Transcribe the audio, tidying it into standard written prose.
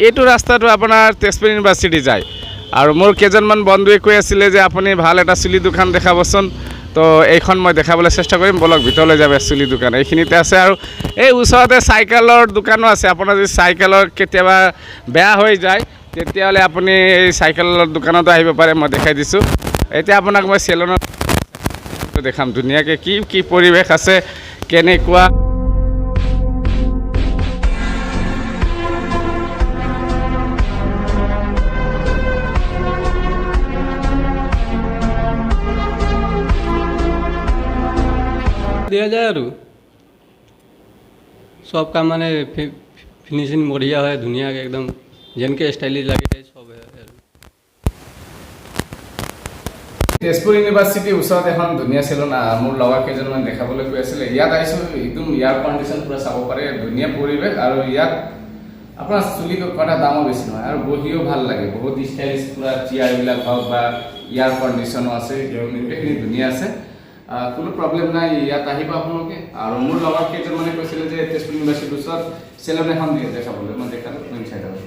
এইটো ৰাস্তাটো আপোনাৰ তেজপুৰ ইউনিভাৰ্চিটি যায় আৰু মোৰ কেইজনমান বন্ধুৱে কৈ আছিলে যে আপুনি ভাল এটা চুলি দোকান দেখাবচোন। তো এইখন মই দেখাবলৈ চেষ্টা কৰিম, বলক ভিতৰলৈ যাবে। চুলি দোকান এইখিনিতে আছে আৰু এই ওচৰতে চাইকেলৰ দোকানো আছে। আপোনাৰ যদি চাইকেলৰ কেতিয়াবা বেয়া হৈ যায় তেতিয়াহ'লে আপুনি এই চাইকেলৰ দোকানতো আহিব পাৰে। মই দেখাই দিছোঁ। এতিয়া আপোনাক মই চেলুনত দেখাম ধুনীয়াকৈ কি কি পৰিৱেশ আছে, কেনেকুৱা। দিয়া যায় আৰু চব কাম মানে ফিনিচিং বঢ়িয়া হয়, ধুনীয়াকৈ একদম যেনেকৈ ষ্টাইলিছ লাগে চব হয় আৰু। তেজপুৰ ইউনিভাৰ্চিটিৰ ওচৰত এখন ধুনীয়া চেলুন মোৰ লগৰ কেইজনমান দেখাবলৈ কৈ আছিলে। ইয়াত আহিছোঁ, একদম ইয়াৰ কণ্ডিশ্যন পূৰা চাব পাৰে, ধুনীয়া পৰিৱেশ আৰু ইয়াত আপোনাৰ চুলি কটা দামো বেছি নহয় আৰু বহিও ভাল লাগে। বহুত ষ্টাইলিছ পূৰা চেয়াৰবিলাক হওক বা ইয়াৰ কণ্ডিশ্যনো আছে, গোটেইখিনি ধুনীয়া আছে, কোনো প্ৰব্লেম নাই। ইয়াত আহিব আপোনালোকে। আৰু মোৰ লগৰ কেইজনমানে কৈছিলে যে তেজপুৰ ইউনিভাৰ্চিটিৰ ওচৰত চেলুন এখন দেখাবলৈ, মই দেখালোঁ চাই থাকোঁ।